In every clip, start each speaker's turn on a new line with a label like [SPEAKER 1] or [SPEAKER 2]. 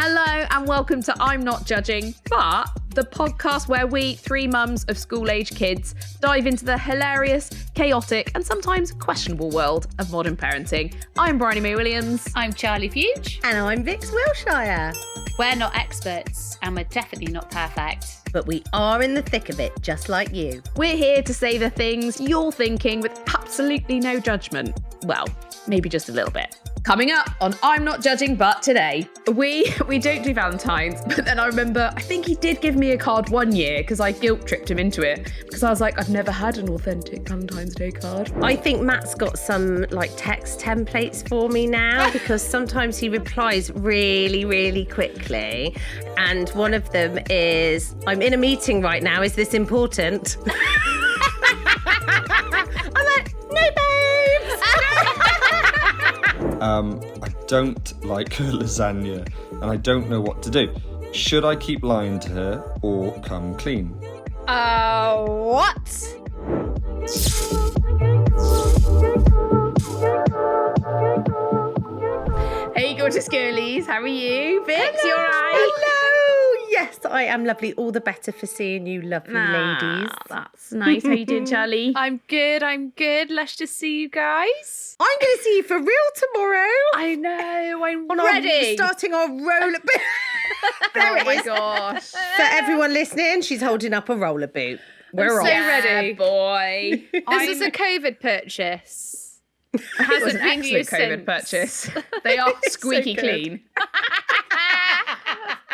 [SPEAKER 1] Hello and welcome to I'm Not Judging, but the podcast where we, three mums of school-age kids, dive into the hilarious, chaotic and sometimes questionable world of modern parenting. I'm Briony May Williams.
[SPEAKER 2] I'm Charlie Fuge.
[SPEAKER 3] And I'm Vix Wilshire.
[SPEAKER 2] We're not experts and we're definitely not perfect.
[SPEAKER 3] But we are in the thick of it, just like you.
[SPEAKER 1] We're here to say the things you're thinking with absolutely no judgment. Well, maybe just a little bit. Coming up on I'm Not Judging, but today, we don't do Valentines, but then I remember, I think he did give me a card one year because I guilt tripped him into it because I was like, I've never had an authentic Valentine's Day card.
[SPEAKER 3] I think Matt's got some text templates for me now because sometimes he replies really, really quickly. And one of them is, I'm in a meeting right now, is this important? I'm like, no babes!
[SPEAKER 4] I don't like her lasagna and I don't know what to do. Should I keep lying to her or come clean?
[SPEAKER 2] What?
[SPEAKER 1] Hey, gorgeous girlies, how are you? Vix, you all right?
[SPEAKER 3] Hello! Yes, I am lovely. All the better for seeing you, lovely ladies.
[SPEAKER 1] That's nice. How you doing, Charlie?
[SPEAKER 2] I'm good. Let's just see you guys.
[SPEAKER 3] I'm going to see you for real tomorrow.
[SPEAKER 2] I know, I'm
[SPEAKER 3] ready. Starting our roller boot. There it is.
[SPEAKER 1] Gosh.
[SPEAKER 3] For everyone listening, she's holding up a roller boot. We're
[SPEAKER 2] so
[SPEAKER 3] off.
[SPEAKER 2] ready.
[SPEAKER 1] Boy.
[SPEAKER 2] This is a COVID purchase. It
[SPEAKER 1] It was
[SPEAKER 2] hasn't
[SPEAKER 1] an
[SPEAKER 2] been
[SPEAKER 1] excellent
[SPEAKER 2] used
[SPEAKER 1] COVID
[SPEAKER 2] since.
[SPEAKER 1] purchase. They are squeaky
[SPEAKER 3] good.
[SPEAKER 1] clean.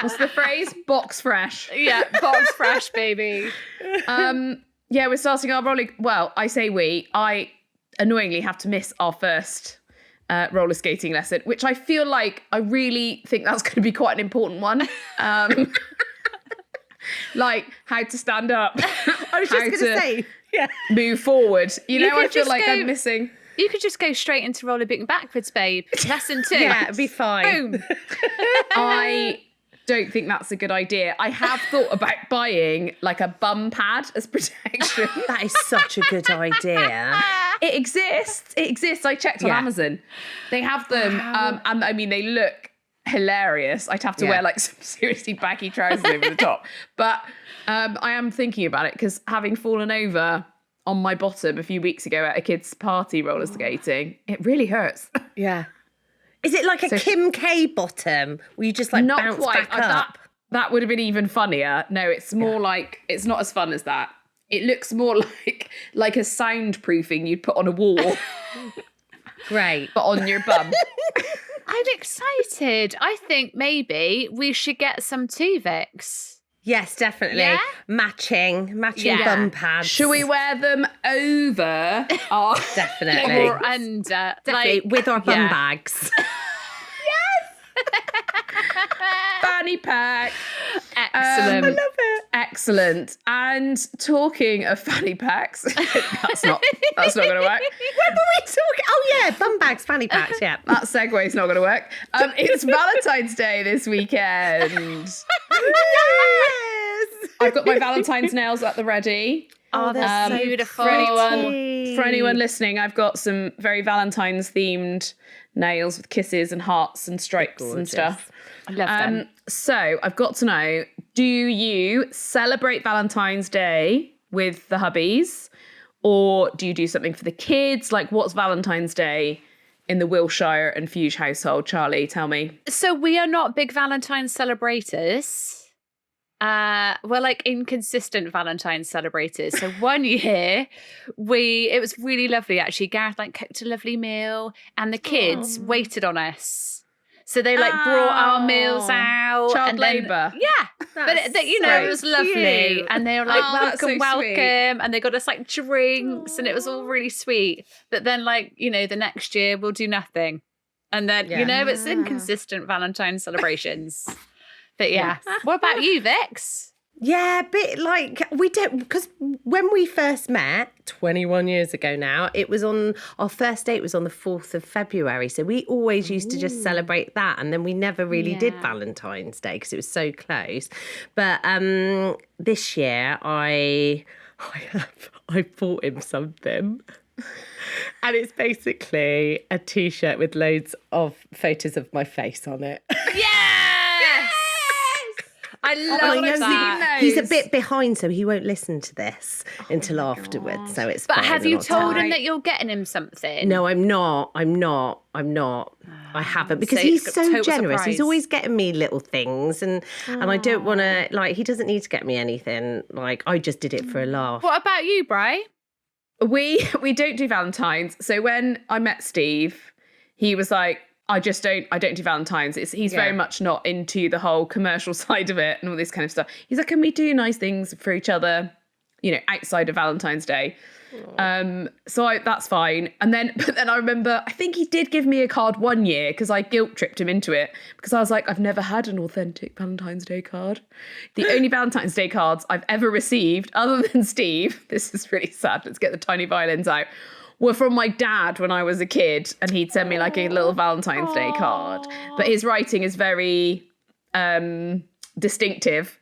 [SPEAKER 1] What's the phrase? Box fresh.
[SPEAKER 2] Yeah, box fresh, baby.
[SPEAKER 1] Yeah, we're starting our rolling. Well, I say we. I annoyingly have to miss our first roller skating lesson, which I feel like I really think that's going to be quite an important one. Like how to stand up.
[SPEAKER 3] I was just going to say, yeah.
[SPEAKER 1] Move forward. You know,
[SPEAKER 2] could
[SPEAKER 1] I feel
[SPEAKER 2] just
[SPEAKER 1] like
[SPEAKER 2] go-
[SPEAKER 1] I'm missing.
[SPEAKER 2] You could just go straight into rollerblading backwards, babe. Lesson 2.
[SPEAKER 3] Yeah, it'd be fine.
[SPEAKER 2] Boom.
[SPEAKER 1] I don't think that's a good idea. I have thought about buying like a bum pad as protection.
[SPEAKER 3] That is such a good idea.
[SPEAKER 1] It exists. I checked on
[SPEAKER 3] Yeah.
[SPEAKER 1] Amazon. They have them. And I mean, they look hilarious. I'd have to
[SPEAKER 3] Yeah.
[SPEAKER 1] wear like some seriously baggy trousers over the top. But I am thinking about it because having fallen over on my bottom a few weeks ago at a kid's party roller skating, it really hurts.
[SPEAKER 3] Yeah. Is it like a
[SPEAKER 1] So-
[SPEAKER 3] Kim K bottom where you just
[SPEAKER 1] Not
[SPEAKER 3] bounce
[SPEAKER 1] quite.
[SPEAKER 3] back up?
[SPEAKER 1] That would have been even funnier. No, it's more like, it's not as fun as that. It looks more like a soundproofing you'd put on a wall,
[SPEAKER 3] Great.
[SPEAKER 1] but on your bum.
[SPEAKER 2] I'm excited. I think maybe we should get some too, Vix.
[SPEAKER 3] Yes, definitely.
[SPEAKER 2] Yeah?
[SPEAKER 3] Matching
[SPEAKER 2] Yeah.
[SPEAKER 3] bum pads.
[SPEAKER 1] Should we wear them over our
[SPEAKER 3] Definitely.
[SPEAKER 2] Or under.
[SPEAKER 3] Definitely. With our bum
[SPEAKER 1] yeah.
[SPEAKER 3] bags.
[SPEAKER 1] fanny pack?
[SPEAKER 2] Excellent.
[SPEAKER 3] I love it.
[SPEAKER 1] Excellent. And talking of fanny packs, that's not going to work.
[SPEAKER 3] When were we talking? Oh, yeah. Bum bags, fanny packs. Yeah.
[SPEAKER 1] That segue's not going to work. It's Valentine's Day this weekend.
[SPEAKER 3] Yes.
[SPEAKER 1] I've got my Valentine's nails at the ready.
[SPEAKER 2] Oh, they're so
[SPEAKER 1] For
[SPEAKER 2] beautiful.
[SPEAKER 1] anyone listening, I've got some very Valentine's themed nails with kisses and hearts and stripes and
[SPEAKER 3] Gorgeous.
[SPEAKER 1] stuff.
[SPEAKER 2] I love them.
[SPEAKER 1] So I've got to know, do you celebrate Valentine's Day with the hubbies, or do you do something for the kids? Like, what's Valentine's Day in the Wilshire and Fuge household? Charlie, tell me.
[SPEAKER 2] So we are not big Valentine's celebrators. We're like inconsistent Valentine's celebrators. So one year it was really lovely actually. Gareth cooked a lovely meal and the kids waited on us. So they brought our meals out.
[SPEAKER 1] Child
[SPEAKER 2] and then-
[SPEAKER 1] labour.
[SPEAKER 2] Yeah. But it was lovely.
[SPEAKER 3] cute.
[SPEAKER 2] And they were like,
[SPEAKER 1] that's so
[SPEAKER 2] welcome.
[SPEAKER 1] sweet.
[SPEAKER 2] And they got us drinks and it was all really sweet. But then the next year we'll do nothing. And then, it's inconsistent Valentine's celebrations. But yeah. What about you, Vix?
[SPEAKER 3] Yeah, a bit we don't, because when we first met 21 years ago now, our first date was on the 4th of February. So we always used to just celebrate that. And then we never really did Valentine's Day because it was so close. But this year I bought him something. And it's basically a T-shirt with loads of photos of my face on it.
[SPEAKER 2] Yeah! I love
[SPEAKER 3] I know
[SPEAKER 2] that.
[SPEAKER 3] he's a bit behind, so he won't listen to this until afterwards. So it's.
[SPEAKER 2] But
[SPEAKER 3] fine,
[SPEAKER 2] have
[SPEAKER 3] we're
[SPEAKER 2] you
[SPEAKER 3] not
[SPEAKER 2] told
[SPEAKER 3] telling.
[SPEAKER 2] him that you're getting him something?
[SPEAKER 3] No, I'm not. I haven't, because
[SPEAKER 2] So
[SPEAKER 3] he's
[SPEAKER 2] it's a
[SPEAKER 3] so
[SPEAKER 2] total
[SPEAKER 3] generous. He's
[SPEAKER 2] surprise.
[SPEAKER 3] always getting me little things, and I don't want to, like, he doesn't need to get me anything. Like, I just did it for a laugh.
[SPEAKER 2] What about you, Bri?
[SPEAKER 1] We don't do Valentines. So when I met Steve, he was like, I don't do Valentines. He's very much not into the whole commercial side of it and all this kind of stuff. He's like, can we do nice things for each other, outside of Valentine's Day? That's fine. But then I remember, I think he did give me a card one year because I guilt tripped him into it, because I was like, I've never had an authentic Valentine's Day card. The only Valentine's Day cards I've ever received, other than Steve, this is really sad, let's get the tiny violins out, were from my dad when I was a kid, and he'd send me like a little Valentine's Day card. But his writing is very distinctive.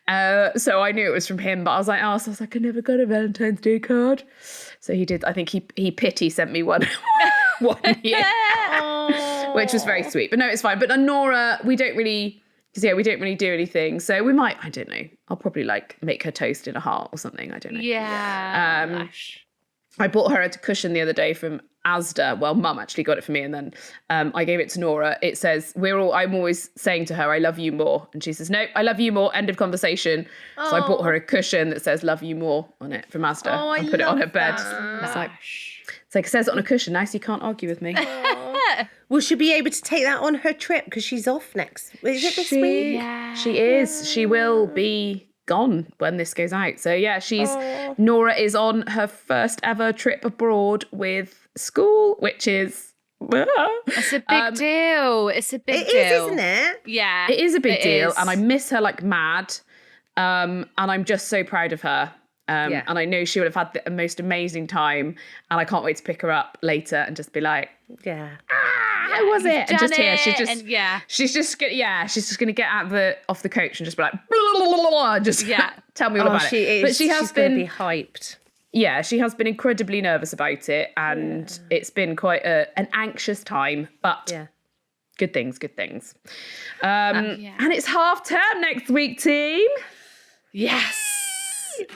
[SPEAKER 1] So I knew it was from him, but I was like, I never got a Valentine's Day card. So he did. I think he pity sent me one year, which was very sweet. But no, it's fine. But Nora, we don't really do anything. So we might, I don't know. I'll probably like make her toast in a heart or something. I don't know.
[SPEAKER 2] Yeah.
[SPEAKER 1] I bought her a cushion the other day from Asda. Well, Mum actually got it for me, and then I gave it to Nora. It says, I'm always saying to her, I love you more. And she says, no, I love you more. End of conversation. So I bought her a cushion that says love you more on it from Asda. I put it on her bed. It's like, it says it on a cushion now, so you can't argue with me.
[SPEAKER 3] Will she be able to take that on her trip? Because she's off next. Is it this week?
[SPEAKER 2] Yeah.
[SPEAKER 1] She is. She will be gone when this goes out. So yeah, Nora is on her first ever trip abroad with school, which is
[SPEAKER 2] It's a big deal. It's a big deal.
[SPEAKER 3] It is, isn't it?
[SPEAKER 2] Yeah.
[SPEAKER 1] it is a big deal,
[SPEAKER 2] is.
[SPEAKER 1] and I miss her like mad. And I'm just so proud of her. And I know she would have had the most amazing time, and I can't wait to pick her up later and just be like,
[SPEAKER 3] Yeah.
[SPEAKER 1] how was it? And just hear she's just gonna get off the coach and just be like, blah, blah, blah, blah, just tell me all about it. But she's
[SPEAKER 3] going to be hyped.
[SPEAKER 1] Yeah, she has been incredibly nervous about it, and it's been quite an anxious time, but good things. And it's half term next week, team.
[SPEAKER 2] Yes.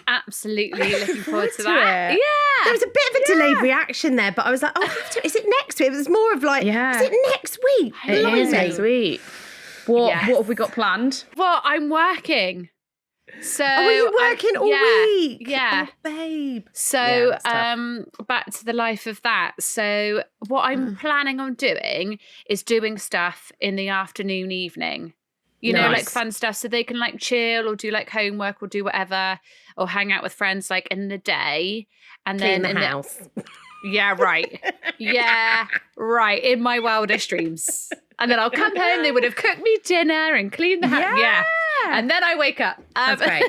[SPEAKER 2] Absolutely looking forward to that.
[SPEAKER 3] It.
[SPEAKER 2] Yeah.
[SPEAKER 3] There was a bit of a delayed reaction there, but I was like, is it next week? It was more of like, is it next week?
[SPEAKER 1] It is next week. What have we got planned?
[SPEAKER 2] Well, I'm working. So
[SPEAKER 3] are you working all week?
[SPEAKER 2] Yeah.
[SPEAKER 3] Oh, babe.
[SPEAKER 2] So back to the life of that. So what I'm planning on doing is doing stuff in the afternoon, evening. You know, like fun stuff, so they can like chill or do like homework or do whatever, or hang out with friends like in the day, and
[SPEAKER 3] Clean
[SPEAKER 2] then
[SPEAKER 3] the house.
[SPEAKER 2] Yeah, right. Yeah, right. In my wildest dreams, and then I'll come home. They would have cooked me dinner and cleaned the house. Yeah, and then I wake up.
[SPEAKER 3] That's great.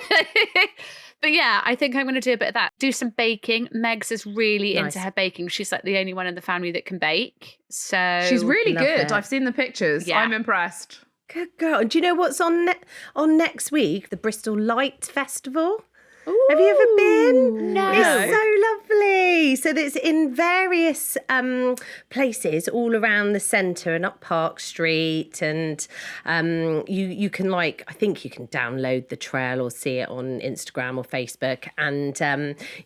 [SPEAKER 2] But yeah, I think I'm going to do a bit of that. Do some baking. Megs is really into her baking. She's like the only one in the family that can bake. So
[SPEAKER 1] she's really good.
[SPEAKER 3] it.
[SPEAKER 1] I've seen the pictures.
[SPEAKER 2] Yeah.
[SPEAKER 1] I'm impressed.
[SPEAKER 3] Good girl. And do you know what's on next week? The Bristol Light Festival. Ooh, have you ever been?
[SPEAKER 2] No.
[SPEAKER 3] It's so lovely. So it's in various places all around the centre and up Park Street, and you can I think you can download the trail or see it on Instagram or Facebook, and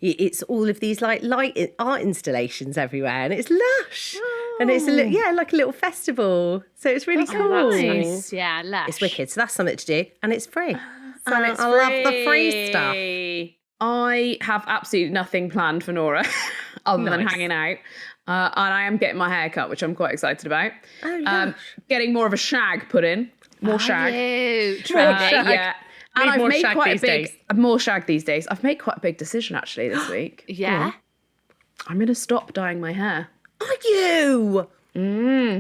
[SPEAKER 3] it's all of these like light art installations everywhere, and it's lush. And it's like a little festival. So it's really cool.
[SPEAKER 2] Nice. Yeah, lush.
[SPEAKER 3] It's wicked. So that's something to do, and it's free. So I love the free stuff.
[SPEAKER 1] I have absolutely nothing planned for Nora other than hanging out. And I am getting my hair cut, which I'm quite excited about. Getting more of a shag put in. More shag. Yeah. And I've made quite more shag these days. I've made quite a big decision actually this week.
[SPEAKER 2] Yeah.
[SPEAKER 1] I'm going to stop dyeing my hair.
[SPEAKER 3] Are you?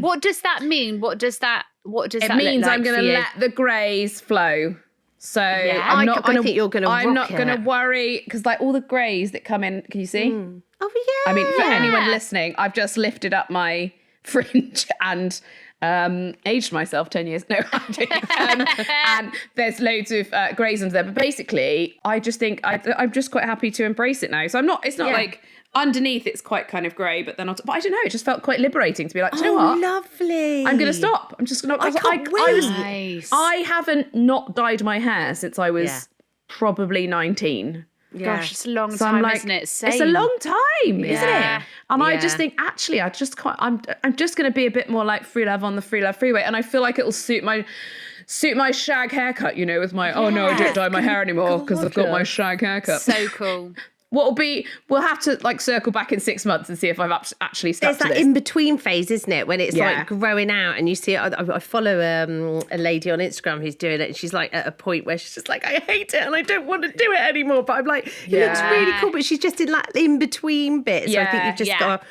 [SPEAKER 2] What does that mean? What does that
[SPEAKER 1] It
[SPEAKER 2] look
[SPEAKER 1] means
[SPEAKER 2] like
[SPEAKER 1] I'm going to let the greys flow. So
[SPEAKER 3] I think you're going to
[SPEAKER 1] I'm not
[SPEAKER 3] rock
[SPEAKER 1] going to
[SPEAKER 3] it.
[SPEAKER 1] worry, because like all the greys that come in, can you see?
[SPEAKER 3] Oh yeah.
[SPEAKER 1] I mean, for anyone listening, I've just lifted up my fringe and Aged myself 10 years. No, I'm joking. And there's loads of greys under there. But basically, I just think I'm just quite happy to embrace it now. So it's not like underneath it's quite kind of grey, but then but I don't know, it just felt quite liberating to be like, do you know what?
[SPEAKER 3] Lovely.
[SPEAKER 1] I'm going to stop. I'm just going to...
[SPEAKER 3] I can't wait.
[SPEAKER 2] Nice.
[SPEAKER 1] I haven't not dyed my hair since I was probably 19.
[SPEAKER 2] Gosh, it's a long
[SPEAKER 1] So
[SPEAKER 2] time,
[SPEAKER 1] I'm like,
[SPEAKER 2] isn't it? Same.
[SPEAKER 1] it's a long time, isn't
[SPEAKER 2] Yeah.
[SPEAKER 1] it? And I
[SPEAKER 3] Yeah.
[SPEAKER 1] just think, actually, I'm just going to be a bit more like Free Love on the Free Love Freeway, and I feel like it'll suit my shag haircut, with my oh no, I don't dye my hair anymore because I've got my shag haircut.
[SPEAKER 2] So cool.
[SPEAKER 1] We'll have to like circle back in 6 months and see if I've actually stuck
[SPEAKER 3] There's
[SPEAKER 1] to
[SPEAKER 3] that
[SPEAKER 1] this.
[SPEAKER 3] in between phase, isn't it? When it's
[SPEAKER 1] Yeah.
[SPEAKER 3] like growing out, and you see it. I follow a lady on Instagram who's doing it, and she's like at a point where she's just like, I hate it and I don't want to do it anymore. But I'm like, it looks really cool. But she's just in like in between bits. So I think you've just got to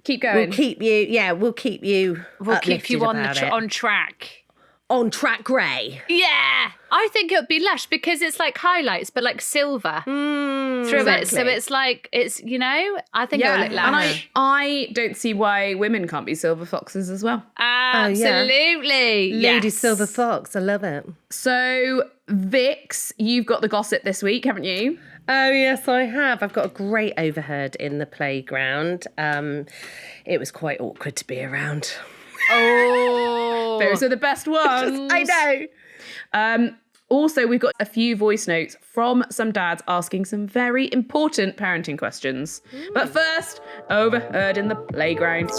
[SPEAKER 1] keep going.
[SPEAKER 3] We'll keep you. Yeah, we'll keep you.
[SPEAKER 2] We'll keep you on
[SPEAKER 3] about it.
[SPEAKER 2] on track.
[SPEAKER 3] On track grey.
[SPEAKER 2] Yeah, I think it would be lush because it's like highlights, but like silver through it. So it's like I think it will look
[SPEAKER 1] and
[SPEAKER 2] lush.
[SPEAKER 1] I don't see why women can't be silver foxes as well.
[SPEAKER 2] Absolutely,
[SPEAKER 3] Lady
[SPEAKER 2] yes.
[SPEAKER 3] Silver Fox. I love it.
[SPEAKER 1] So Vix, you've got the gossip this week, haven't you?
[SPEAKER 3] Oh, yes, I have. I've got a great Overheard in the playground. It was quite awkward to be around.
[SPEAKER 2] Oh,
[SPEAKER 1] Those are the best ones.
[SPEAKER 3] I know.
[SPEAKER 1] Also, we've got a few voice notes from some dads asking some very important parenting questions. But first, Overheard in the playground.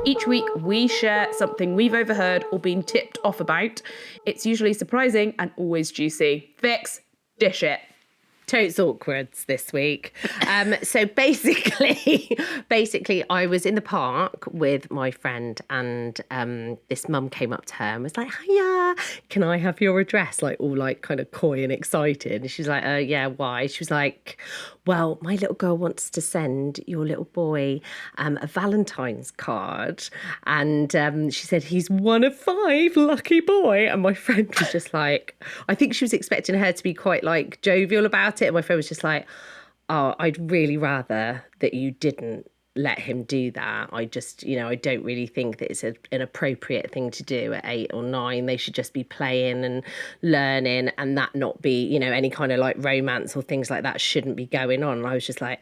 [SPEAKER 1] Each week, we share something we've overheard or been tipped off about. It's usually surprising and always juicy. Vix, dish it.
[SPEAKER 3] Totes awkwards this week. So basically, I was in the park with my friend, and this mum came up to her and was like, "Hiya, can I have your address?" Like all like kind of coy and excited. And she's like, "Yeah, why?" She was like, "Well, my little girl wants to send your little boy a Valentine's card, and she said he's one of 5, lucky boy." And my friend was just like, I think she was expecting her to be quite like jovial about it, and my friend was just like, "Oh, I'd really rather that you didn't let him do that. I just, I don't really think that it's an appropriate thing to do at 8 or 9. They should just be playing and learning, and that not be, any kind of like romance or things like that shouldn't be going on." And I was just like,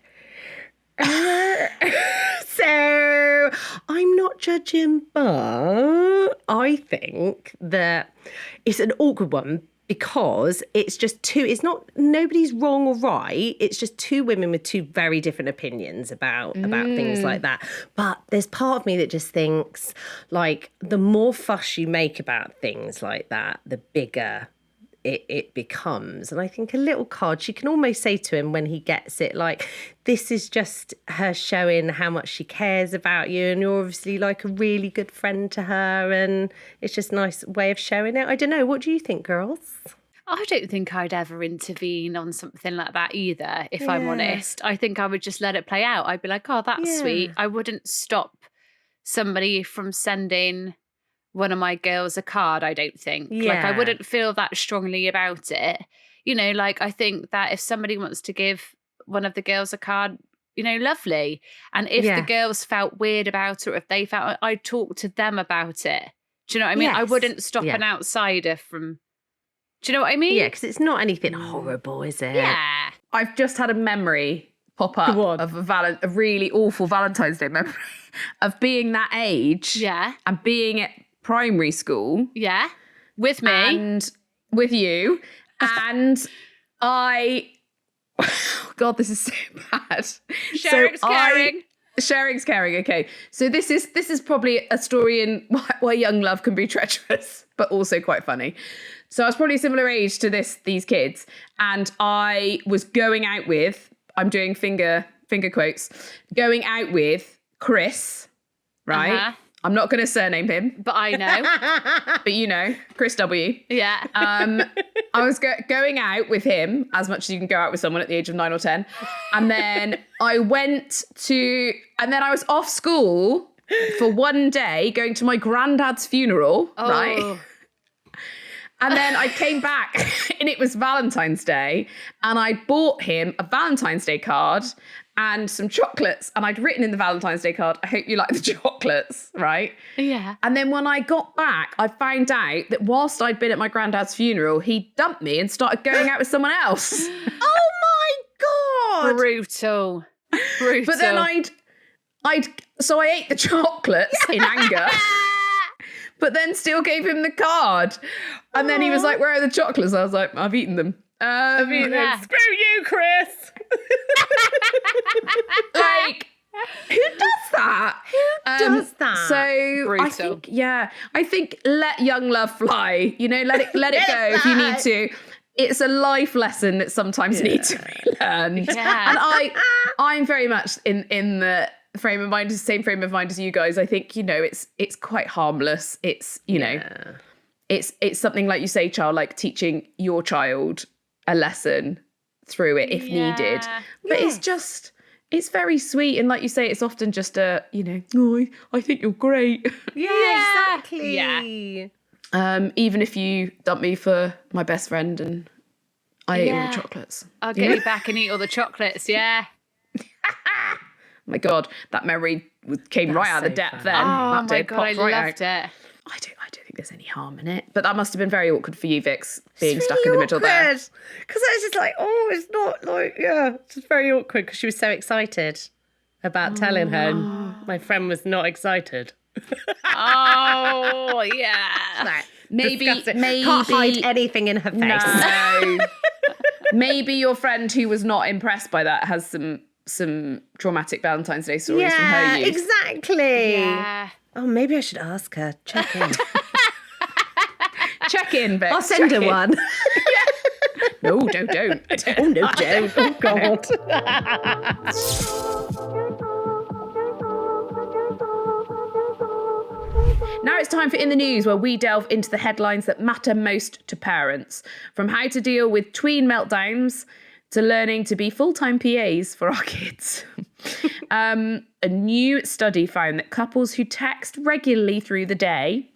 [SPEAKER 3] so I'm not judging, but I think that it's an awkward one, because it's just nobody's wrong or right. It's just two women with two very different opinions about things like that. But there's part of me that just thinks, like, the more fuss you make about things like that, the bigger it becomes. And I think a little card, she can almost say to him when he gets it, like, this is just her showing how much she cares about you, and you're obviously like a really good friend to her, and it's just a nice way of showing it. I don't know, what do you think, girls?
[SPEAKER 2] I don't think I'd ever intervene on something like that either, if I'm honest. I think I would just let it play out. I'd be like, oh, that's sweet. I wouldn't stop somebody from sending one of my girls a card, I don't think. Like, I wouldn't feel that strongly about it. Like, I think that if somebody wants to give one of the girls a card, lovely. And if the girls felt weird about it, or if they felt, I'd talk to them about it. Do you know what I mean?
[SPEAKER 3] Yes.
[SPEAKER 2] I wouldn't stop an outsider from... Do you know what I mean?
[SPEAKER 3] Yeah, because it's not anything horrible, is it?
[SPEAKER 2] Yeah.
[SPEAKER 1] I've just had a memory pop up of a really awful Valentine's Day memory of being that age.
[SPEAKER 2] Yeah.
[SPEAKER 1] And being at primary school.
[SPEAKER 2] Yeah. With me.
[SPEAKER 1] And with you. And I... Oh, God, this is so bad.
[SPEAKER 2] Sharing's caring.
[SPEAKER 1] Sharing's caring, okay. So this is probably a story in why young love can be treacherous, but also quite funny. So I was probably a similar age to these kids, and I was going out with, I'm doing finger quotes, going out with Chris, right?
[SPEAKER 2] Uh-huh.
[SPEAKER 1] I'm not going to surname him.
[SPEAKER 2] But I know.
[SPEAKER 1] But Chris W.
[SPEAKER 2] Yeah.
[SPEAKER 1] I was going out with him as much as you can go out with someone at the age of 9 or 10. And then I was off school for one day going to my granddad's funeral, right? And then I came back and it was Valentine's Day, and I bought him a Valentine's Day card, and some chocolates. And I'd written in the Valentine's Day card, I hope you like the chocolates, right?
[SPEAKER 2] Yeah.
[SPEAKER 1] And then when I got back, I found out that whilst I'd been at my granddad's funeral, he dumped me and started going out with someone else.
[SPEAKER 3] Oh my God.
[SPEAKER 2] Brutal.
[SPEAKER 1] But then so I ate the chocolates in anger, but then still gave him the card. And then he was like, where are the chocolates? I was like, I've eaten them.
[SPEAKER 3] Screw you, Chris.
[SPEAKER 1] Like, who does that?
[SPEAKER 3] Who does that?
[SPEAKER 1] So
[SPEAKER 2] Brutal.
[SPEAKER 1] I think let young love fly. You know, let it go if you need to. It's a life lesson that sometimes needs to be learned.
[SPEAKER 2] Yeah.
[SPEAKER 1] And I'm very much in the same frame of mind as you guys. I think, you know, it's quite harmless. It's, you know, it's something like you say, child, like teaching your child a lesson through it if needed. But it's very sweet. And like you say, it's often just a, you know, oh, I think you're great.
[SPEAKER 3] Yeah, exactly.
[SPEAKER 2] Yeah.
[SPEAKER 1] Even if you dump me for my best friend and I ate all the chocolates.
[SPEAKER 2] I'll get you back and eat all the chocolates, yeah.
[SPEAKER 1] My God, that memory came right out of the depth then.
[SPEAKER 2] Oh
[SPEAKER 1] That
[SPEAKER 2] my
[SPEAKER 1] did,
[SPEAKER 2] God, I
[SPEAKER 1] popped right
[SPEAKER 2] loved
[SPEAKER 1] out.
[SPEAKER 2] it.
[SPEAKER 1] I don't think there's any harm in it. But that must have been very awkward for you, Vix, being stuck in the middle there.
[SPEAKER 3] Because I was just like, oh, it's not like, it's just very awkward because she was so excited about telling her. And my friend was not excited.
[SPEAKER 2] Oh, yeah.
[SPEAKER 1] Maybe
[SPEAKER 3] Can't hide anything in her face.
[SPEAKER 1] No. Maybe your friend who was not impressed by that has some traumatic Valentine's Day stories from her youth.
[SPEAKER 3] Exactly.
[SPEAKER 2] Yeah.
[SPEAKER 3] Oh, maybe I should ask her. Check in.
[SPEAKER 1] Check in, Vix.
[SPEAKER 3] I'll send her one.
[SPEAKER 1] No, don't.
[SPEAKER 3] Oh, no, don't. Oh, God.
[SPEAKER 1] Now it's time for In the News, where we delve into the headlines that matter most to parents. From how to deal with tween meltdowns to learning to be full-time PAs for our kids. A new study found that couples who text regularly through the day,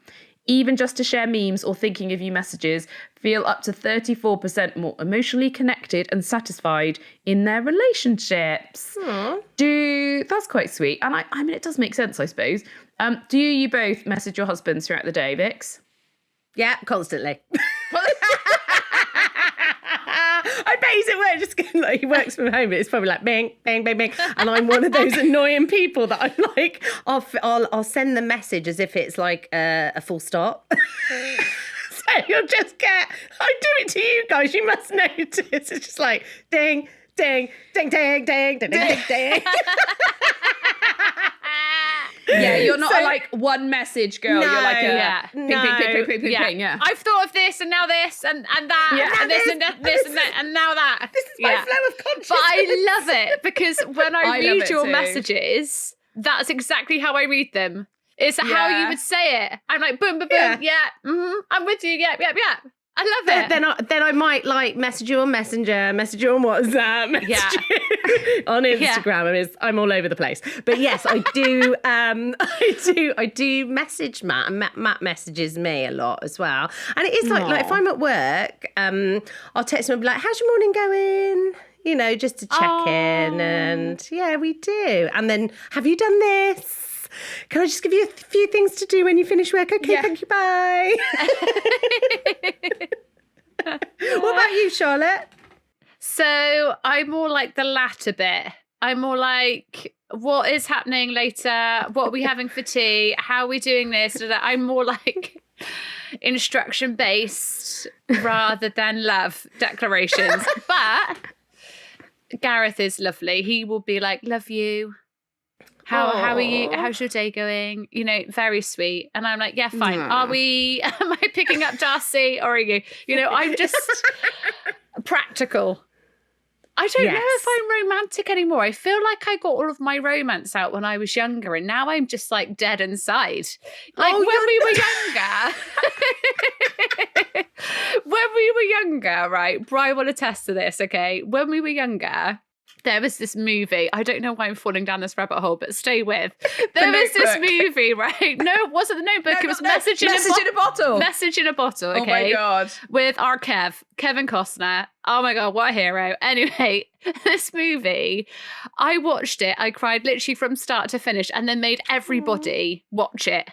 [SPEAKER 1] even just to share memes or thinking of you messages, feel up to 34% more emotionally connected and satisfied in their relationships. That's quite sweet. And I mean, it does make sense, I suppose. Do you both message your husbands throughout the day, Vix?
[SPEAKER 3] Yeah, constantly. I bet he's at work just getting, like, he works from home, but it's probably like bang, bang, bang, bang. And I'm one of those annoying people that I'm like, I'll send the message as if it's like a full stop. So you'll just get, I do it to you guys, you must notice. It's just like ding, ding, ding, ding, ding, ding, ding, ding.
[SPEAKER 1] Yeah, you're not a like one message girl. You're like a ping, ping, ping. Yeah.
[SPEAKER 2] I've thought of this and now this and that and this and that, this and that and now that.
[SPEAKER 3] This is my flow of consciousness.
[SPEAKER 2] But I love it because when I
[SPEAKER 1] love
[SPEAKER 2] read
[SPEAKER 1] it
[SPEAKER 2] your
[SPEAKER 1] too.
[SPEAKER 2] messages, that's exactly how I read them. It's how you would say it. I'm like, boom, boom, boom, I'm with you, yeah. I love it.
[SPEAKER 3] Then I might like message you on Messenger, message you on WhatsApp, message you on Instagram. I'm all over the place. But yes, I do. I do message Matt, and Matt messages me a lot as well. And it is like if I'm at work, I'll text him and be like, "How's your morning going?" You know, just to check in. And yeah, we do. And then, have you done this? Can I just give you a few things to do when you finish work? Okay, thank you, bye. What about you, Charlotte?
[SPEAKER 2] So I'm more like the latter bit. I'm more like, what is happening later? What are we having for tea? How are we doing this? I'm more like instruction based rather than love declarations. But Gareth is lovely. He will be like, love you. How are you? How's your day going? You know, very sweet. And I'm like, yeah, fine. Am I picking up Darcy or are you? You know, I'm just practical. I don't know if I'm romantic anymore. I feel like I got all of my romance out when I was younger and now I'm just like dead inside. Like when we were younger, right? Brian will attest to this, okay? When we were younger, there was this movie. I don't know why I'm falling down this rabbit hole, but stay with. There was this movie, right? No, it wasn't The Notebook. It was Message in a Bottle. Message in a Bottle. Okay.
[SPEAKER 1] Oh my God.
[SPEAKER 2] With our Kevin Costner. Oh my God, what a hero. Anyway, this movie, I watched it. I cried literally from start to finish, and then made everybody watch it.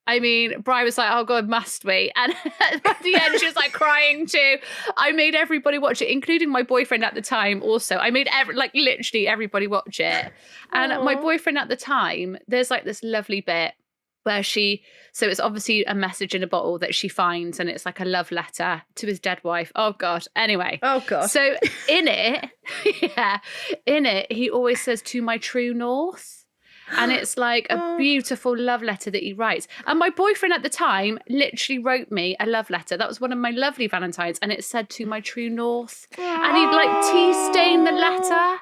[SPEAKER 2] I mean, Bri was like, oh God, must we? And at the end, she was like crying too. I made everybody watch it, including my boyfriend at the time also. I made literally everybody watch it. And my boyfriend at the time, there's like this lovely bit where so it's obviously a message in a bottle that she finds, and it's like a love letter to his dead wife. Oh God. Anyway.
[SPEAKER 3] Oh God.
[SPEAKER 2] So in it, he always says, to my true north. And it's like a beautiful love letter that he writes. And my boyfriend at the time literally wrote me a love letter. That was one of my lovely Valentines. And it said, to my true north. And he'd like tea stain the letter.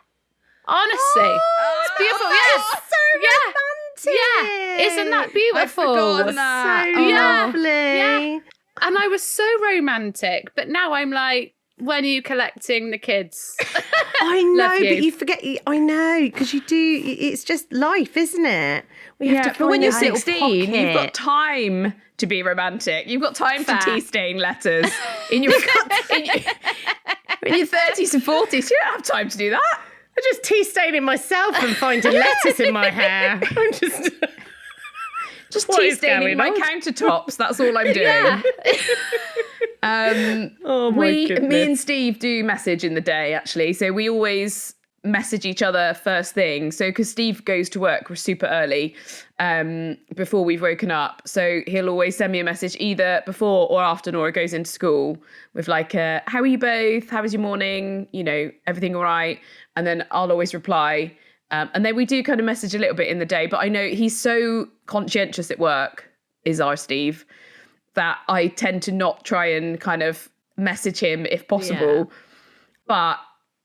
[SPEAKER 2] Honestly. It's beautiful. Yes.
[SPEAKER 3] So romantic.
[SPEAKER 2] Yeah. Isn't that beautiful?
[SPEAKER 1] I've forgotten that.
[SPEAKER 3] So lovely.
[SPEAKER 2] Yeah. And I was so romantic. But now I'm like, when are you collecting the kids?
[SPEAKER 3] I know,
[SPEAKER 2] Love you.
[SPEAKER 3] but you forget. I know, because you do. It's just life, isn't it? We have to
[SPEAKER 1] But when
[SPEAKER 3] find
[SPEAKER 1] you're
[SPEAKER 3] this little
[SPEAKER 1] 16, you've got
[SPEAKER 3] pocket.
[SPEAKER 1] time to be romantic. You've got time
[SPEAKER 2] Fair.
[SPEAKER 1] to tea stain letters in your in your 30s and 40s. You don't have time to do that.
[SPEAKER 3] I'm just tea staining myself and finding letters in my hair. I'm
[SPEAKER 1] Just
[SPEAKER 3] What
[SPEAKER 1] tea
[SPEAKER 3] is
[SPEAKER 1] staining
[SPEAKER 3] going
[SPEAKER 1] my
[SPEAKER 3] on?
[SPEAKER 1] countertops. That's all I'm doing.
[SPEAKER 2] Yeah.
[SPEAKER 3] Oh my goodness.
[SPEAKER 1] Me and Steve do message in the day, actually. So we always message each other first thing. So because Steve goes to work super early before we've woken up. So he'll always send me a message either before or after Nora goes into school with like, how are you both? How was your morning? You know, everything all right? And then I'll always reply. And then we do kind of message a little bit in the day. But I know he's so conscientious at work, is our Steve, that I tend to not try and kind of message him if possible.
[SPEAKER 3] Yeah.
[SPEAKER 1] But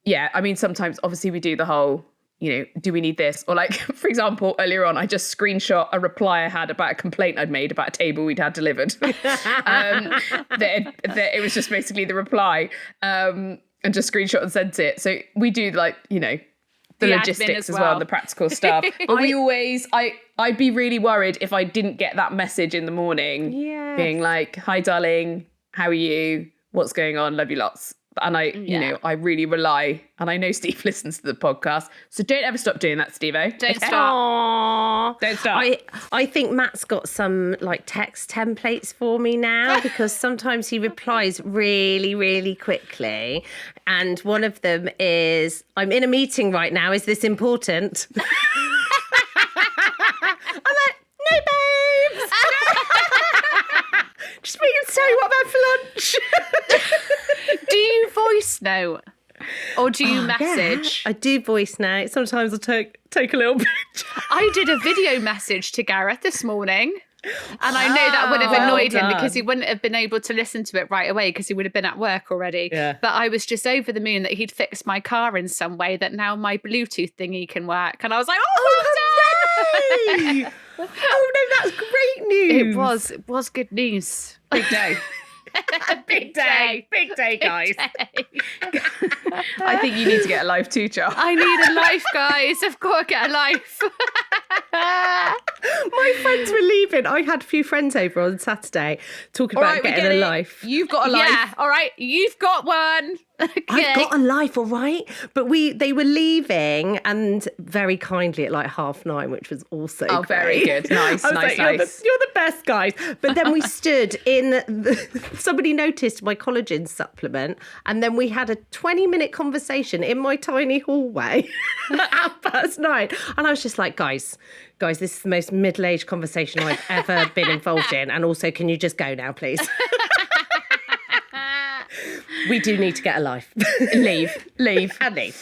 [SPEAKER 1] yeah, I mean, sometimes obviously we do the whole, you know, do we need this? Or like, for example, earlier on, I just screenshot a reply I had about a complaint I'd made about a table we'd had delivered. It was just basically the reply and just screenshot and sent it. So we do like, you know, the logistics as well and the practical stuff. But we always, I'd be really worried if I didn't get that message in the morning being like, hi, darling, how are you? What's going on? Love you lots. And you know, I really rely, and I know Steve listens to the podcast, so don't ever stop doing that, Steve-O.
[SPEAKER 2] Don't stop.
[SPEAKER 3] Aww.
[SPEAKER 1] Don't stop.
[SPEAKER 3] I think Matt's got some like text templates for me now, because sometimes he replies really, really quickly. And one of them is, I'm in a meeting right now. Is this important? I'm like, no, babes. Just me and Sally, what about for lunch?
[SPEAKER 2] Do you voice note? Or do you message?
[SPEAKER 3] Yeah, I do voice note. Sometimes I take a little bit.
[SPEAKER 2] I did a video message to Gareth this morning. And I know that would have
[SPEAKER 3] Well
[SPEAKER 2] annoyed him
[SPEAKER 3] done.
[SPEAKER 2] because he wouldn't have been able to listen to it right away because he would have been at work already.
[SPEAKER 3] Yeah.
[SPEAKER 2] But I was just over the moon that he'd fixed my car in some way that now my Bluetooth thingy can work. And I was like,
[SPEAKER 3] Hooray! Oh no, that's great news.
[SPEAKER 2] It was good news.
[SPEAKER 1] Big day.
[SPEAKER 3] Big day, guys.
[SPEAKER 1] I think you need to get a life too, Charles.
[SPEAKER 2] I need a life, guys. I've got to get a life.
[SPEAKER 3] My friends were leaving. I had a few friends over on Saturday talking about
[SPEAKER 1] we
[SPEAKER 3] getting
[SPEAKER 1] get
[SPEAKER 3] a
[SPEAKER 1] it.
[SPEAKER 3] life.
[SPEAKER 1] You've got a life.
[SPEAKER 2] Yeah, all right. You've got one. Okay.
[SPEAKER 3] I've got a life, all right. But they were leaving, and very kindly at like 9:30, which was also
[SPEAKER 1] Oh, very
[SPEAKER 3] great.
[SPEAKER 1] good. Nice,
[SPEAKER 3] I was
[SPEAKER 1] nice,
[SPEAKER 3] like,
[SPEAKER 1] nice.
[SPEAKER 3] You're the best guys. But then we stood in somebody noticed my collagen supplement, and then we had a 20-minute conversation in my tiny hallway at 9:30. And I was just like, guys, this is the most middle-aged conversation I've ever been involved in. And also, can you just go now, please? We do need to get a life.
[SPEAKER 1] Leave.
[SPEAKER 3] And leave.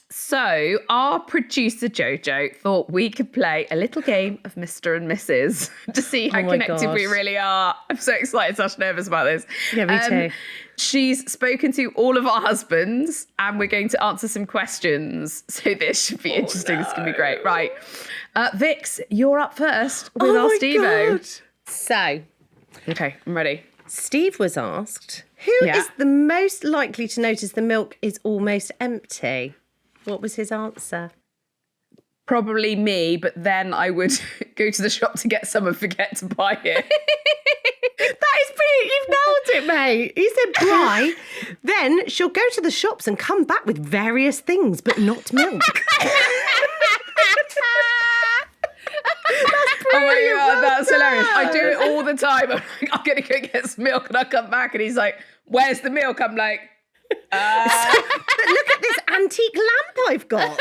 [SPEAKER 1] So our producer Jojo thought we could play a little game of Mr. and Mrs. to see how
[SPEAKER 3] Oh my
[SPEAKER 1] connected we
[SPEAKER 3] gosh.
[SPEAKER 1] really are. I'm so excited, such nervous about this.
[SPEAKER 3] Yeah, me too.
[SPEAKER 1] She's spoken to all of our husbands and we're going to answer some questions. So this should be interesting. It's going to be great. Right. Vix, you're up first with our Steve-O.
[SPEAKER 3] So,
[SPEAKER 1] Okay, I'm ready.
[SPEAKER 3] Steve was asked Who
[SPEAKER 1] Yeah.
[SPEAKER 3] is the most likely to notice the milk is almost empty? What was his answer?
[SPEAKER 1] Probably me, but then I would go to the shop to get some and forget to buy it.
[SPEAKER 3] That is brilliant. You've nailed it, mate. He said Bri. Then she'll go to the shops and come back with various things, but not milk.
[SPEAKER 1] Oh my God, that's hilarious. I do it all the time. I'm like, I'm going to go get some milk, and I come back and he's like, where's the milk? I'm like,
[SPEAKER 3] But look at this antique lamp I've got.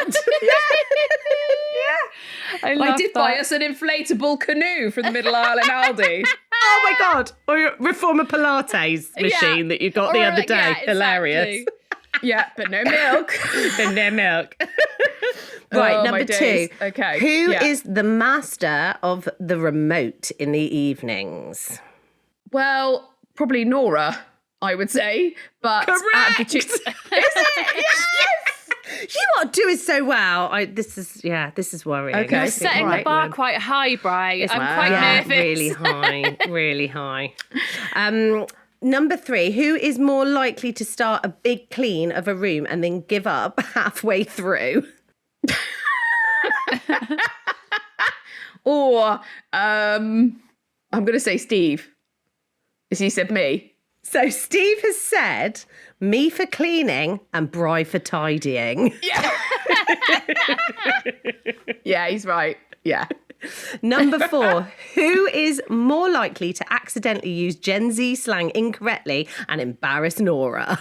[SPEAKER 1] I did buy us an inflatable canoe from the middle aisle in Aldi.
[SPEAKER 3] Oh my God. Or your Reformer Pilates machine that you got the other day.
[SPEAKER 2] Yeah,
[SPEAKER 3] Hilarious.
[SPEAKER 2] exactly.
[SPEAKER 1] Yeah, but no milk.
[SPEAKER 3] And their milk. Right,
[SPEAKER 1] Oh, my
[SPEAKER 3] number
[SPEAKER 1] days.
[SPEAKER 3] 2.
[SPEAKER 1] Okay,
[SPEAKER 3] Who
[SPEAKER 1] yeah.
[SPEAKER 3] is the master of the remote in the evenings?
[SPEAKER 1] Well, probably Nora, I would say. But out of the two-
[SPEAKER 3] Is it? Yes! You are doing so well. This is worrying.
[SPEAKER 1] Okay.
[SPEAKER 2] You're
[SPEAKER 1] You're
[SPEAKER 2] setting the bar quite high, Bri. I'm quite nervous.
[SPEAKER 3] Really high, really high. Number 3, who is more likely to start a big clean of a room and then give up halfway through?
[SPEAKER 1] Or I'm going to say Steve. As he said me.
[SPEAKER 3] So Steve has said me for cleaning and Bri for tidying.
[SPEAKER 1] Yeah, he's right. Yeah.
[SPEAKER 3] Number 4, who is more likely to accidentally use Gen Z slang incorrectly and embarrass Nora?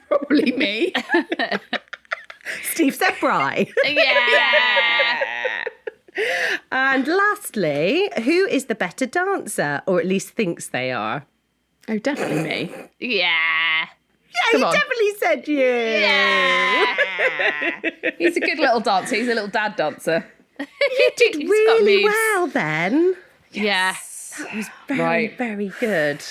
[SPEAKER 1] Probably me.
[SPEAKER 3] Steve said Bri.
[SPEAKER 2] Yeah.
[SPEAKER 3] And lastly, who is the better dancer, or at least thinks they are?
[SPEAKER 1] Oh, definitely me.
[SPEAKER 2] Yeah.
[SPEAKER 3] Yeah,
[SPEAKER 1] Come
[SPEAKER 3] he
[SPEAKER 1] on.
[SPEAKER 3] definitely said you.
[SPEAKER 2] Yeah.
[SPEAKER 1] He's a good little dancer. He's a little dad dancer.
[SPEAKER 3] You did
[SPEAKER 2] He's got
[SPEAKER 3] really
[SPEAKER 2] moves.
[SPEAKER 3] well then.
[SPEAKER 2] Yeah.
[SPEAKER 3] That was very,
[SPEAKER 1] Right.
[SPEAKER 3] very good.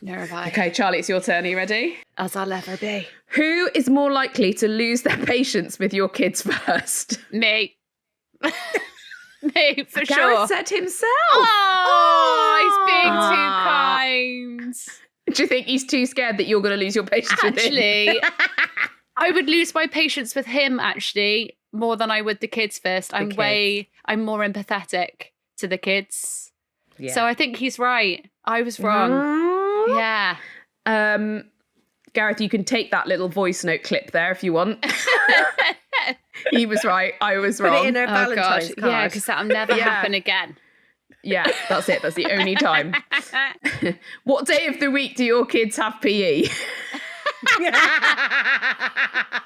[SPEAKER 2] No, have I.
[SPEAKER 1] Okay, Charlie, it's your turn. Are you ready?
[SPEAKER 2] As I'll ever be.
[SPEAKER 1] Who is more likely to lose their patience with your kids first?
[SPEAKER 2] Me. Me, for sure.
[SPEAKER 1] Gareth said himself.
[SPEAKER 2] Oh, he's being too kind.
[SPEAKER 1] Do you think he's too scared that you're going to lose your patience with him?
[SPEAKER 2] Actually, I would lose my patience with him, actually, more than I would the kids first. I'm more empathetic to the kids.
[SPEAKER 3] Yeah.
[SPEAKER 2] So I think he's right. I was wrong. Yeah.
[SPEAKER 1] Gareth, you can take that little voice note clip there if you want. He was right. I was
[SPEAKER 3] Put
[SPEAKER 1] wrong.
[SPEAKER 3] it in her Valentine's card.
[SPEAKER 2] Yeah, because that'll never happen again.
[SPEAKER 1] Yeah, that's it. That's the only time. What day of the week do your kids have PE?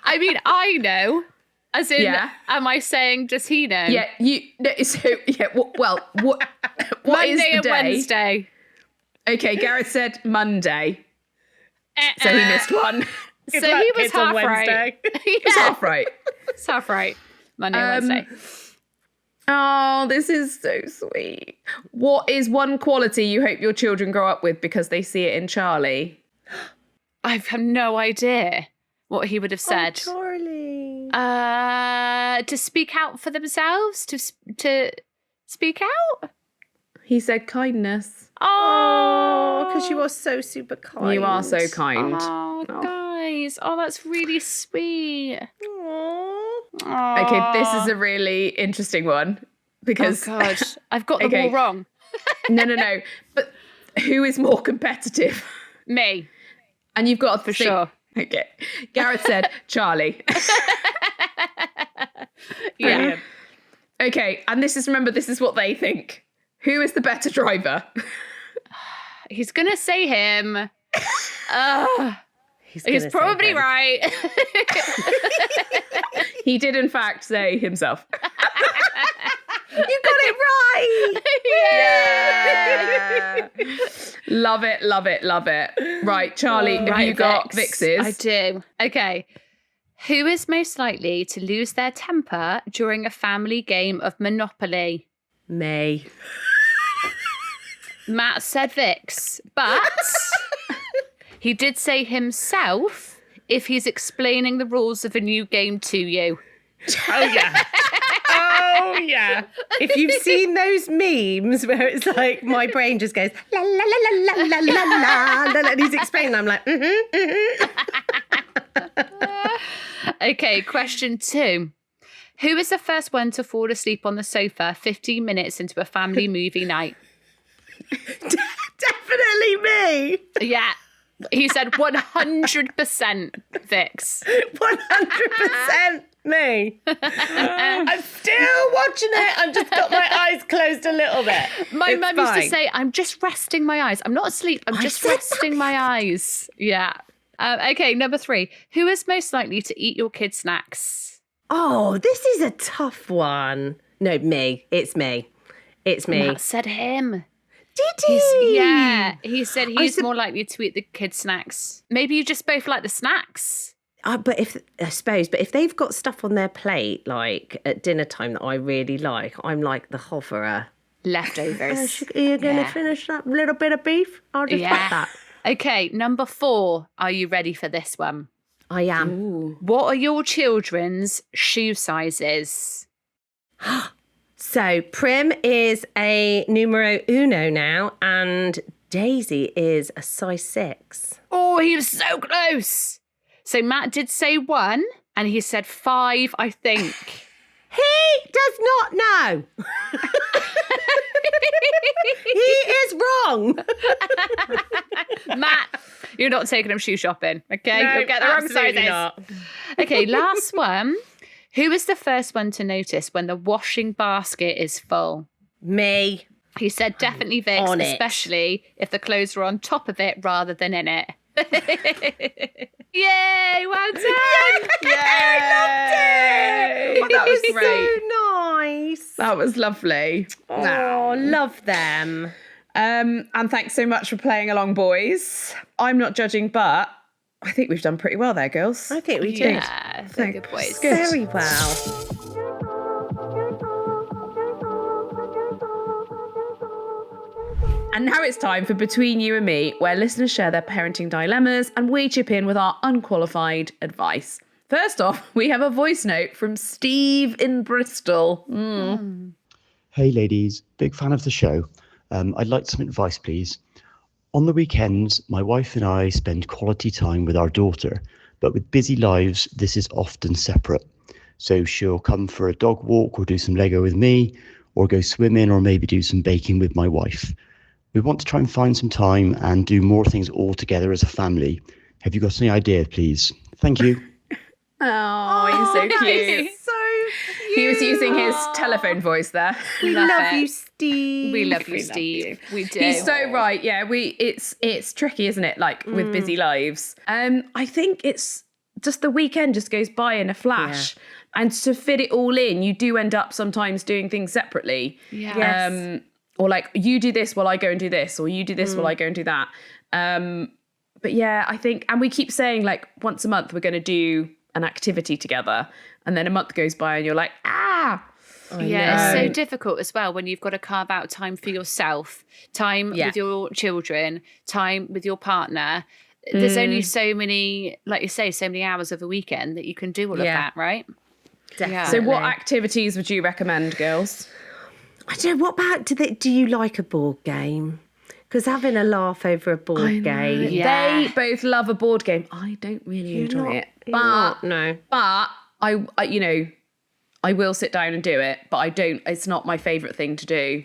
[SPEAKER 2] I mean, I know. As in,
[SPEAKER 1] Yeah.
[SPEAKER 2] am I saying, does he know?
[SPEAKER 1] Yeah, what
[SPEAKER 2] Monday
[SPEAKER 1] is the
[SPEAKER 2] and
[SPEAKER 1] day?
[SPEAKER 2] Wednesday.
[SPEAKER 1] Okay, Gareth said Monday, so he missed one.
[SPEAKER 2] So he was half right.
[SPEAKER 1] He was half right.
[SPEAKER 2] It's half right. Monday and Wednesday.
[SPEAKER 1] Oh, this is so sweet. What is one quality you hope your children grow up with because they see it in Charlie?
[SPEAKER 2] I've no idea what he would have said.
[SPEAKER 3] Charlie.
[SPEAKER 2] To speak out for themselves, to speak out.
[SPEAKER 1] He said kindness.
[SPEAKER 3] Oh, because you are so super kind.
[SPEAKER 1] You are so kind.
[SPEAKER 2] Oh, guys. Oh, that's really sweet.
[SPEAKER 3] Aw.
[SPEAKER 1] Okay, this is a really interesting one because
[SPEAKER 2] Oh, God. I've got them
[SPEAKER 1] Okay.
[SPEAKER 2] all wrong.
[SPEAKER 1] no. But who is more competitive?
[SPEAKER 2] Me.
[SPEAKER 1] And you've got to
[SPEAKER 2] For
[SPEAKER 1] think-
[SPEAKER 2] sure.
[SPEAKER 1] Okay. Gareth said Charlie.
[SPEAKER 2] Yeah.
[SPEAKER 1] Okay, and this is what they think. Who is the better driver?
[SPEAKER 2] He's going to say him. He's
[SPEAKER 3] gonna say
[SPEAKER 2] probably
[SPEAKER 3] him.
[SPEAKER 2] right.
[SPEAKER 1] He did, in fact, say himself.
[SPEAKER 3] You got it right.
[SPEAKER 1] Yeah. Love it, love it, love it. Right, Charlie, have
[SPEAKER 2] Right,
[SPEAKER 1] you got
[SPEAKER 2] Vix.
[SPEAKER 1] Vixes?
[SPEAKER 2] I do. Okay. Who is most likely to lose their temper during a family game of Monopoly?
[SPEAKER 3] Me.
[SPEAKER 2] Matt said Vix, but he did say himself if he's explaining the rules of a new game to you.
[SPEAKER 3] Oh yeah. Oh Oh, yeah. If you've seen those memes where it's like my brain just goes, la, la, la, la, la, la, la, la, and he's explaining, I'm like,
[SPEAKER 2] Okay, question 2. Who is the first one to fall asleep on the sofa 15 minutes into a family movie night?
[SPEAKER 3] Definitely me.
[SPEAKER 2] Yeah. He said 100% Vix.
[SPEAKER 3] 100% me. I'm still watching it. I've just got my eyes closed a little bit.
[SPEAKER 2] My mum used to say, I'm just resting my eyes. I'm not asleep. I'm just resting my eyes. Yeah. Okay, number 3. Who is most likely to eat your kids' snacks?
[SPEAKER 3] Oh, this is a tough one. No, me. It's me. It's me.
[SPEAKER 2] Matt said him.
[SPEAKER 3] Did he?
[SPEAKER 2] He said he's more likely to eat the kids' snacks. Maybe you just both like the snacks.
[SPEAKER 3] But if they've got stuff on their plate, like at dinner time that I really like, I'm like the hoverer.
[SPEAKER 2] Leftovers.
[SPEAKER 3] Are you going to finish that little bit of beef? I'll just put that.
[SPEAKER 2] Okay, number 4. Are you ready for this one?
[SPEAKER 3] I am.
[SPEAKER 1] Ooh.
[SPEAKER 2] What are your children's shoe sizes?
[SPEAKER 3] So Prim is a numero uno now, and Daisy is a size 6.
[SPEAKER 2] Oh, he was so close. So Matt did say 1, and he said 5, I think.
[SPEAKER 3] He does not know. He is wrong.
[SPEAKER 2] Matt, you're not taking him shoe shopping, okay?
[SPEAKER 3] No,
[SPEAKER 2] You'll get the wrong
[SPEAKER 3] absolutely
[SPEAKER 2] sizes.
[SPEAKER 3] not.
[SPEAKER 2] Okay, last one. Who is the first one to notice when the washing basket is full?
[SPEAKER 3] Me.
[SPEAKER 2] He said definitely Vix,
[SPEAKER 3] On it.
[SPEAKER 2] especially if the clothes were on top of it rather than in it. Yay, well done!
[SPEAKER 3] I loved it.
[SPEAKER 1] Well, that was
[SPEAKER 3] It
[SPEAKER 1] great.
[SPEAKER 3] so nice.
[SPEAKER 1] That was lovely.
[SPEAKER 3] Oh, love them.
[SPEAKER 1] And thanks so much for playing along, boys. I'm not judging, but I think we've done pretty well there, girls.
[SPEAKER 3] I think we did.
[SPEAKER 2] Yeah, they're good boys.
[SPEAKER 1] Good.
[SPEAKER 3] Very well.
[SPEAKER 1] And now it's time for Between You and Me, where listeners share their parenting dilemmas and we chip in with our unqualified advice. First off, we have a voice note from Steve in Bristol.
[SPEAKER 5] Hey ladies, big fan of the show. I'd like some advice, please. On the weekends, my wife and I spend quality time with our daughter, but with busy lives, this is often separate. So she'll come for a dog walk or do some Lego with me, or go swimming or maybe do some baking with my wife. We want to try and find some time and do more things all together as a family. Have you got any ideas, please? Thank you.
[SPEAKER 1] Oh, he's so cute.
[SPEAKER 3] So
[SPEAKER 1] He was using his telephone voice there.
[SPEAKER 3] we
[SPEAKER 2] Love
[SPEAKER 3] love
[SPEAKER 2] it.
[SPEAKER 3] you, Steve.
[SPEAKER 2] We love you, Steve. We do.
[SPEAKER 1] He's so right. Yeah, it's tricky, isn't it? Like with busy lives. I think it's just the weekend just goes by in a flash. And to fit it all in, you do end up sometimes doing things separately.
[SPEAKER 2] Yeah.
[SPEAKER 3] Yes.
[SPEAKER 1] Or like you do this while I go and do this, or you do this while I go and do that. But yeah, I think, and we keep saying like once a month we're going to do an activity together, and then a month goes by and you're like,
[SPEAKER 2] Yeah, it's so difficult as well when you've got to carve out time for yourself, time with your children, time with your partner. There's only so many, like you say, so many hours of a weekend that you can do all of that, right?
[SPEAKER 3] Definitely.
[SPEAKER 1] So what activities would you recommend, girls?
[SPEAKER 3] I don't know. What about do you like a board game? Because having a laugh over a board game.
[SPEAKER 2] Yeah.
[SPEAKER 1] They both love a board game. I don't really enjoy it.
[SPEAKER 3] You're not, no.
[SPEAKER 1] But I, you know, I will sit down and do it, but I don't, it's not my favourite thing to do.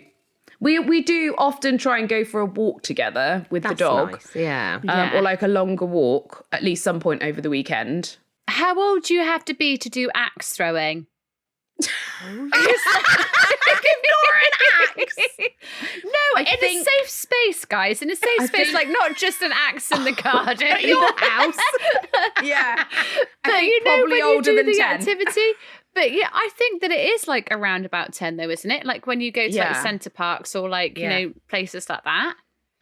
[SPEAKER 1] We do often try and go for a walk together with the dog.
[SPEAKER 3] Nice. Yeah.
[SPEAKER 1] Or like a longer walk, at least some point over the weekend.
[SPEAKER 2] How old do you have to be to do axe throwing? No, in a safe space, guys. In a safe space, like not just an axe in the garden.
[SPEAKER 3] At your house.
[SPEAKER 1] Yeah.
[SPEAKER 2] But you know
[SPEAKER 1] probably
[SPEAKER 2] when
[SPEAKER 1] older
[SPEAKER 2] you do
[SPEAKER 1] than
[SPEAKER 2] the
[SPEAKER 1] 10.
[SPEAKER 2] activity. But yeah, I think that it is like around about 10 though, isn't it? Like when you go to like
[SPEAKER 1] Yeah.
[SPEAKER 2] centre parks or like, you know, places like that.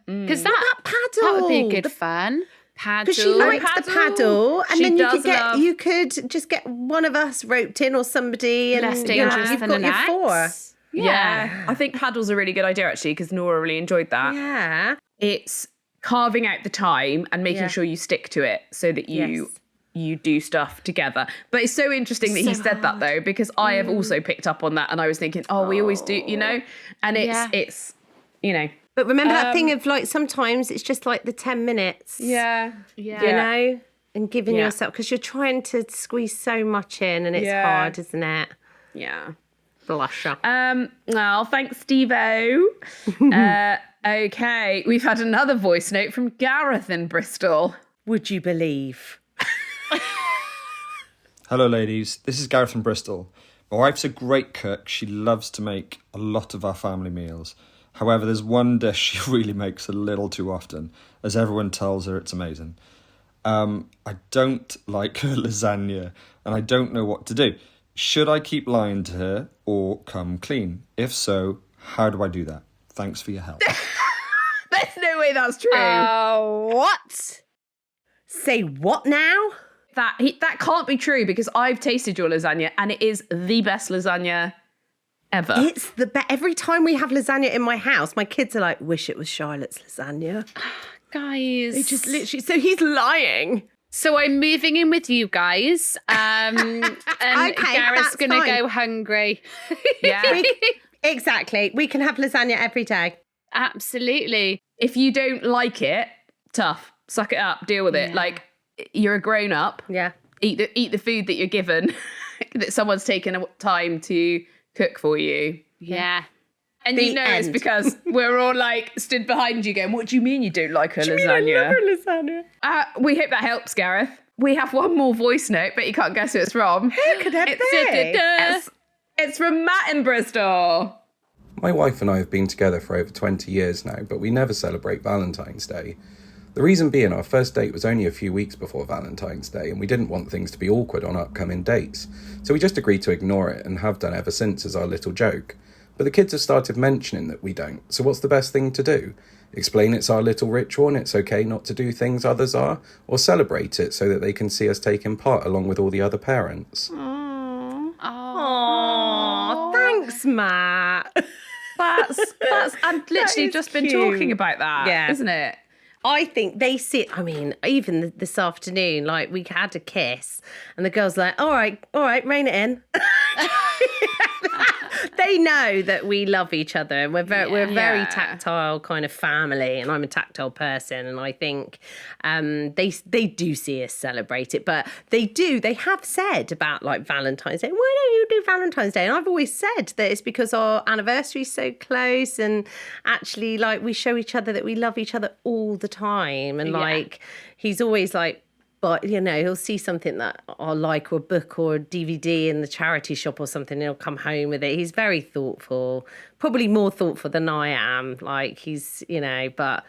[SPEAKER 2] Because
[SPEAKER 3] That paddle.
[SPEAKER 2] that would be good fun. Paddle.
[SPEAKER 3] Because she likes the paddle, and
[SPEAKER 1] She
[SPEAKER 3] then
[SPEAKER 1] does love-
[SPEAKER 3] you could just get one of us roped in or somebody, and
[SPEAKER 2] Less
[SPEAKER 3] you know,
[SPEAKER 2] dangerous
[SPEAKER 3] you've
[SPEAKER 2] than
[SPEAKER 3] got
[SPEAKER 2] an
[SPEAKER 3] your
[SPEAKER 2] axe.
[SPEAKER 3] 4.
[SPEAKER 1] Yeah. I think paddle's a really good idea actually, because Nora really enjoyed that.
[SPEAKER 3] Yeah.
[SPEAKER 1] It's carving out the time and making sure you stick to it so that you you do stuff together. But it's so interesting that he said that though, because I have also picked up on that, and I was thinking, we always do, and it's
[SPEAKER 3] But remember that thing of like sometimes it's just like the 10 minutes.
[SPEAKER 1] Yeah.
[SPEAKER 3] And giving yourself, because you're trying to squeeze so much in and it's hard, isn't it?
[SPEAKER 1] Yeah.
[SPEAKER 3] Blusher.
[SPEAKER 1] Well, thanks, Steve-O. Okay, we've had another voice note from Gareth in Bristol.
[SPEAKER 3] Would you believe?
[SPEAKER 4] Hello, ladies. This is Gareth from Bristol. My wife's a great cook. She loves to make a lot of our family meals. However, there's one dish she really makes a little too often, as everyone tells her it's amazing. I don't like her lasagna, and I don't know what to do. Should I keep lying to her or come clean? If so, how do I do that? Thanks for your help.
[SPEAKER 1] There's no way that's true.
[SPEAKER 2] What?
[SPEAKER 3] Say what now?
[SPEAKER 1] That can't be true, because I've tasted your lasagna and it is the best lasagna ever.
[SPEAKER 3] It's the best. Every time we have lasagna in my house, my kids are like, wish it was Charlotte's lasagna.
[SPEAKER 2] Guys.
[SPEAKER 3] They just literally, so he's lying.
[SPEAKER 2] So I'm moving in with you guys. And
[SPEAKER 3] Okay,
[SPEAKER 2] Gareth's
[SPEAKER 3] that's
[SPEAKER 2] going to
[SPEAKER 3] fine.
[SPEAKER 2] go hungry.
[SPEAKER 1] Yeah.
[SPEAKER 3] Exactly. We can have lasagna every day.
[SPEAKER 2] Absolutely.
[SPEAKER 1] If you don't like it, tough. Suck it up. Deal with it.
[SPEAKER 2] Yeah.
[SPEAKER 1] Like, you're a grown up.
[SPEAKER 3] Yeah.
[SPEAKER 1] Eat the food that you're given, that someone's taken time to cook for you.
[SPEAKER 2] Yeah.
[SPEAKER 1] And
[SPEAKER 3] The
[SPEAKER 1] you know it's
[SPEAKER 3] end.
[SPEAKER 1] because we're all like stood behind you going, what do you mean you don't like her lasagna?
[SPEAKER 3] lasagna?
[SPEAKER 1] We hope that helps, Gareth. We have one more voice note, but you can't guess who it's from.
[SPEAKER 3] Who could that be?
[SPEAKER 1] It's from Matt in Bristol.
[SPEAKER 6] My wife and I have been together for over 20 years now, but we never celebrate Valentine's Day. The reason being, our first date was only a few weeks before Valentine's Day, and we didn't want things to be awkward on upcoming dates. So we just agreed to ignore it and have done ever since as our little joke. But the kids have started mentioning that we don't, so what's the best thing to do? Explain it's our little ritual and it's okay not to do things others are? Or celebrate it so that they can see us taking part along with all the other parents?
[SPEAKER 3] Oh, thanks, Matt.
[SPEAKER 1] That's I've literally just been
[SPEAKER 3] cute.
[SPEAKER 1] talking about that,
[SPEAKER 3] Yeah.
[SPEAKER 1] isn't it?
[SPEAKER 3] I think they sit, I mean, even this afternoon, like we had a kiss and the girl's like, all right, rein it in. They know that we love each other and we're a very tactile kind of family, and I'm a tactile person, and I think they do see us celebrate it, but they have said about like Valentine's Day, why don't you do Valentine's Day? And I've always said that it's because our anniversary is so close, and actually like we show each other that we love each other all the time, and like he's always like, but, he'll see something that I like, or a book or a DVD in the charity shop or something, and he'll come home with it. He's very thoughtful, probably more thoughtful than I am. Like, he's, but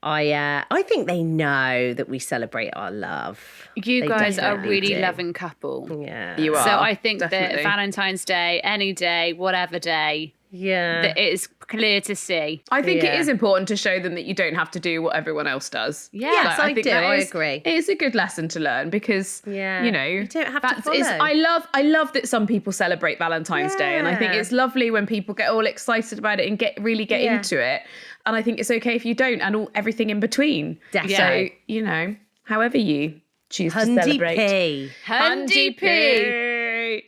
[SPEAKER 3] I think they know that we celebrate our love.
[SPEAKER 2] You
[SPEAKER 3] They
[SPEAKER 2] guys are a
[SPEAKER 3] definitely
[SPEAKER 2] really
[SPEAKER 3] do.
[SPEAKER 2] loving couple.
[SPEAKER 3] Yeah.
[SPEAKER 1] You are.
[SPEAKER 2] So I think
[SPEAKER 1] definitely.
[SPEAKER 2] that Valentine's Day, any day, whatever day,
[SPEAKER 3] Yeah.
[SPEAKER 2] that it is clear to see.
[SPEAKER 1] I think it
[SPEAKER 3] Yeah.
[SPEAKER 1] is important to show them that you don't have to do what everyone else does.
[SPEAKER 2] Yeah.
[SPEAKER 3] Yes, I
[SPEAKER 1] think
[SPEAKER 3] do.
[SPEAKER 1] that
[SPEAKER 3] I
[SPEAKER 1] is-
[SPEAKER 3] agree.
[SPEAKER 1] It is a good lesson to learn, because,
[SPEAKER 3] You don't have to follow.
[SPEAKER 1] I love that some people celebrate Valentine's Day, and I think
[SPEAKER 3] Yeah.
[SPEAKER 1] it's lovely when people get all excited about it and really get
[SPEAKER 3] Yeah.
[SPEAKER 1] into it. And I think it's okay if you don't, and everything in between.
[SPEAKER 3] Definitely.
[SPEAKER 1] So, however you choose to
[SPEAKER 3] Hundy
[SPEAKER 1] celebrate.
[SPEAKER 3] P.
[SPEAKER 2] Hundy P.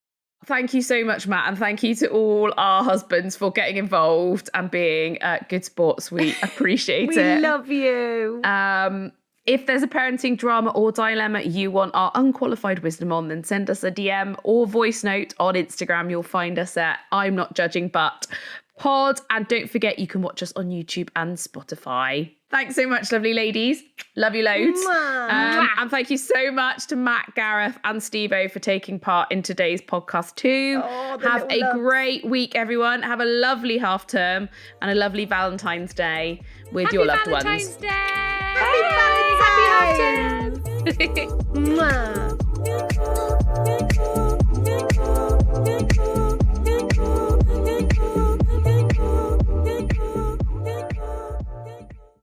[SPEAKER 1] Thank you so much, Matt, and thank you to all our husbands for getting involved and being good sports. We appreciate
[SPEAKER 3] We
[SPEAKER 1] it.
[SPEAKER 3] love you.
[SPEAKER 1] If there's a parenting drama or dilemma you want our unqualified wisdom on, then send us a DM or voice note on Instagram. You'll find us at I'm Not Judging But Pod. And don't forget, you can watch us on YouTube and Spotify. Thanks so much, lovely ladies. Love you loads. And thank you so much to Matt, Gareth and Steve-O for taking part in today's podcast too. Have a great week, everyone. Have a lovely half term and a lovely Valentine's Day with your loved
[SPEAKER 2] Valentine's
[SPEAKER 1] ones.
[SPEAKER 2] Day.
[SPEAKER 3] Happy Valentine's.
[SPEAKER 2] Happy half term.
[SPEAKER 3] Mwah.